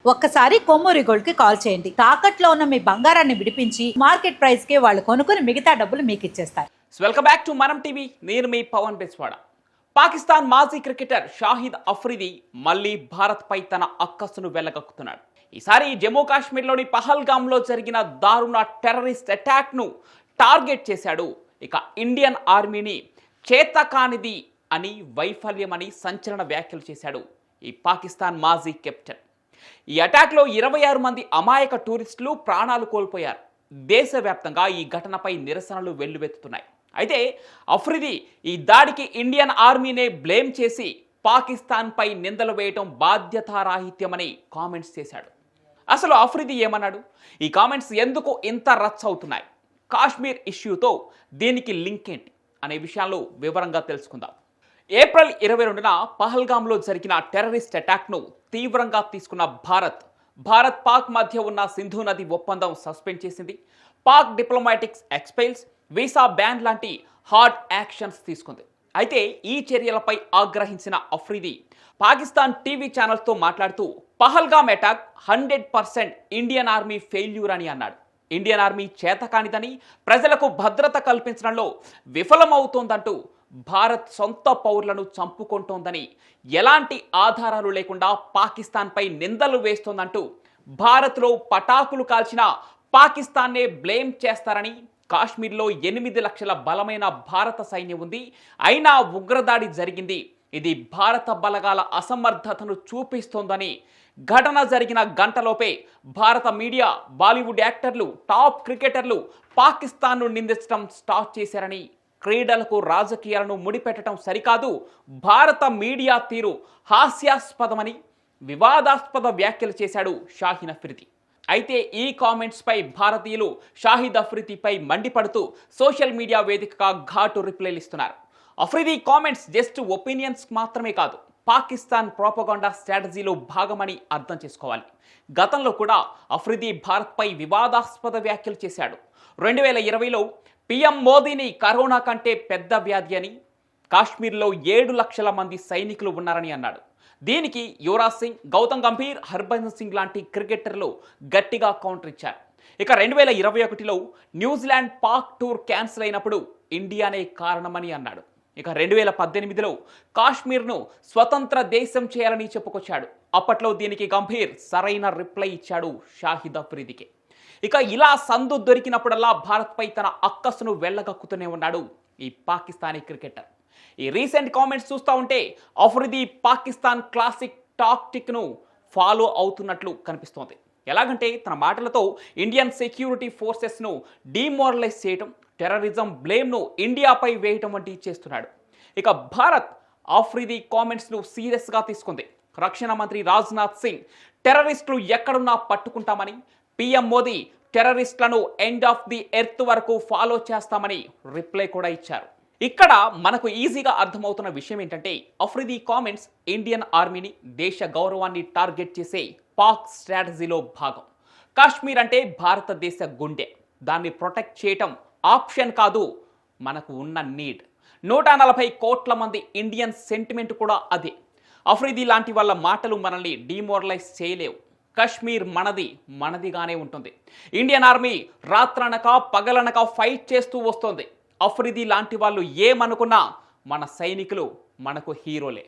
ఒక్కసారి కొమ్మూరి గోల్డ్ కి కాల్ చేయండి. తాకట్లో ఉన్న మీ బంగారాన్ని విడిపించి మార్కెట్ ప్రైస్ కి వాళ్ళు కొనుక్కుని మిగతా డబ్బులు మీకు ఇచ్చేస్తారు. వెల్కమ్ బ్యాక్ టు మనం టీవీ. నేను మీ పవన్ బెస్వాడ. పాకిస్తాన్ మాజీ క్రికెటర్ షాహిద్ అఫ్రిది మళ్ళీ భారత్ పై తన అక్కసును వెళ్లగక్కుతున్నాడు. ఈసారి జమ్మూ కాశ్మీర్లోని పహల్గామ్లో జరిగిన దారుణ టెర్రరిస్ట్ అటాక్ ను టార్గెట్ చేశాడు. ఇక ఇండియన్ ఆర్మీని చేతకానిది అని వైఫల్యమని సంచలన వ్యాఖ్యలు చేశాడు ఈ పాకిస్తాన్ మాజీ కెప్టెన్. ఈ అటాక్లో 26 మంది అమాయక టూరిస్టులు ప్రాణాలు కోల్పోయారు. దేశవ్యాప్తంగా ఈ ఘటనపై నిరసనలు వెల్లువెత్తుతున్నాయి. అయితే అఫ్రిది ఈ దాడికి ఇండియన్ ఆర్మీనే బ్లేమ్ చేసి పాకిస్తాన్పై నిందలు వేయటం బాధ్యతారాహిత్యమని కామెంట్స్ చేశాడు. అసలు అఫ్రిది ఏమన్నాడు? ఈ కామెంట్స్ ఎందుకు ఇంత రచ్చ అవుతున్నాయి? కాశ్మీర్ ఇష్యూతో దీనికి లింక్ ఏంటి అనే విషయాల్లో వివరంగా తెలుసుకుందాం. ఏప్రిల్ 22న పహల్గామ్లో జరిగిన టెర్రరిస్ట్ అటాక్ను తీవ్రంగా తీసుకున్న భారత్ పాక్ మధ్య ఉన్న సింధు నది ఒప్పందం సస్పెండ్ చేసింది. పాక్ డిప్లొమాటిక్స్ ఎక్స్పెయిల్స్, వీసా బ్యాన్ లాంటి హార్డ్ యాక్షన్స్ తీసుకుంది. అయితే ఈ చర్యలపై ఆగ్రహించిన అఫ్రిది పాకిస్తాన్ టీవీ ఛానల్స్తో మాట్లాడుతూ Pahalgam attack 100% Indian army failure అని అన్నాడు. ఇండియన్ ఆర్మీ చేతకానిదని, ప్రజలకు భద్రత కల్పించడంలో విఫలమవుతోందంటూ భారత్ సొంత పౌరులను చంపుకుంటోందని, ఎలాంటి ఆధారాలు లేకుండా పాకిస్తాన్పై నిందలు వేస్తోందంటూ భారత్లో పటాకులు కాల్చిన పాకిస్తాన్నే బ్లేమ్ చేస్తారని, కాశ్మీర్లో 8 లక్షల బలమైన భారత సైన్యం ఉంది, అయినా ఉగ్రదాడి జరిగింది, ఇది భారత బలగాల అసమర్థతను చూపిస్తోందని, ఘటన జరిగిన గంటలోపే భారత మీడియా, బాలీవుడ్ యాక్టర్లు, టాప్ క్రికెటర్లు పాకిస్తాన్ను నిందించడం స్టార్ట్ చేశారని, క్రీడలకు రాజకీయాలను ముడిపెట్టడం సరికాదు, భారత మీడియా తీరు హాస్యాస్పదమని వివాదాస్పద వ్యాఖ్యలు చేశాడు షాహిద్ అఫ్రిది. అయితే ఈ కామెంట్స్ పై భారతీయులు షాహిద్ అఫ్రిదిపై మండిపడుతూ సోషల్ మీడియా వేదికగా ఘాటు రిప్లైలు ఇస్తున్నారు. అఫ్రిది కామెంట్స్ జస్ట్ ఒపీనియన్స్ మాత్రమే కాదు, పాకిస్తాన్ ప్రోపగండా స్ట్రాటజీలో భాగమని అర్థం చేసుకోవాలి. గతంలో కూడా అఫ్రిది భారత్పై వివాదాస్పద వ్యాఖ్యలు చేశాడు. 2020లో పీఎం మోదీని కరోనా కంటే పెద్ద వ్యాధి అని, కాశ్మీర్లో 7 లక్షల మంది సైనికులు ఉన్నారని అన్నాడు. దీనికి యువరాజ్ సింగ్, గౌతమ్ గంభీర్, హర్భజన్ సింగ్ లాంటి క్రికెటర్లు గట్టిగా కౌంటర్ ఇచ్చారు. ఇక 2021లో న్యూజిలాండ్ పాక్ టూర్ క్యాన్సిల్ అయినప్పుడు ఇండియానే కారణమని అన్నాడు. ఇక 2018లో కాశ్మీర్ను స్వతంత్ర దేశం చేయాలని చెప్పుకొచ్చాడు. అప్పట్లో దీనికి గంభీర్ సరైన రిప్లై ఇచ్చాడు షాహిద్ అఫ్రిదికి. ఇక ఇలా సందు దొరికినప్పుడల్లా భారత్పై తన అక్కసును వెళ్ళగక్కుతూనే ఉన్నాడు ఈ పాకిస్తానీ క్రికెటర్. ఈ రీసెంట్ కామెంట్స్ చూస్తూ ఉంటే అఫ్రిది పాకిస్తాన్ క్లాసిక్ టాక్టిక్ను ఫాలో అవుతున్నట్లు కనిపిస్తోంది. ఎలాగంటే తన మాటలతో ఇండియన్ సెక్యూరిటీ ఫోర్సెస్ను డిమోరలైజ్ చేయటం, టెర్రరిజం బ్లేమ్ను ఇండియాపై వేయటం వంటివి చేస్తున్నాడు. ఇక భారత్ అఫ్రిది కామెంట్స్ను సీరియస్గా తీసుకుంది. రక్షణ మంత్రి రాజ్నాథ్ సింగ్ టెర్రరిస్టులు ఎక్కడున్నా పట్టుకుంటామని, పీఎం మోదీ టెర్రరిస్టులను ఎండ్ ఆఫ్ ది ఎర్త్ వరకు ఫాలో చేస్తామని రిప్లై కూడా ఇచ్చారు. ఇక్కడ మనకు ఈజీగా అర్థమవుతున్న విషయం ఏంటంటే అఫ్రిది కామెంట్స్ ఇండియన్ ఆర్మీని, దేశ గౌరవాన్ని టార్గెట్ చేసే పాక్ స్ట్రాటజీలో భాగం. కాశ్మీర్ అంటే భారతదేశ గుండె, దాన్ని ప్రొటెక్ట్ చేయటం ఆప్షన్ కాదు, మనకు ఉన్న నీడ్. 140 కోట్ల మంది ఇండియన్ సెంటిమెంట్ కూడా అదే. అఫ్రిది లాంటి వాళ్ళ మాటలు మనల్ని డిమోరలైజ్ చేయలేవు. కాశ్మీర్ మనదిగానే ఉంటుంది. ఇండియన్ ఆర్మీ రాత్రనక పగలనక ఫైట్ చేస్తూ వస్తుంది. అఫ్రిది లాంటి వాళ్ళు ఏమనుకున్నా మన సైనికులు మనకు హీరోలే.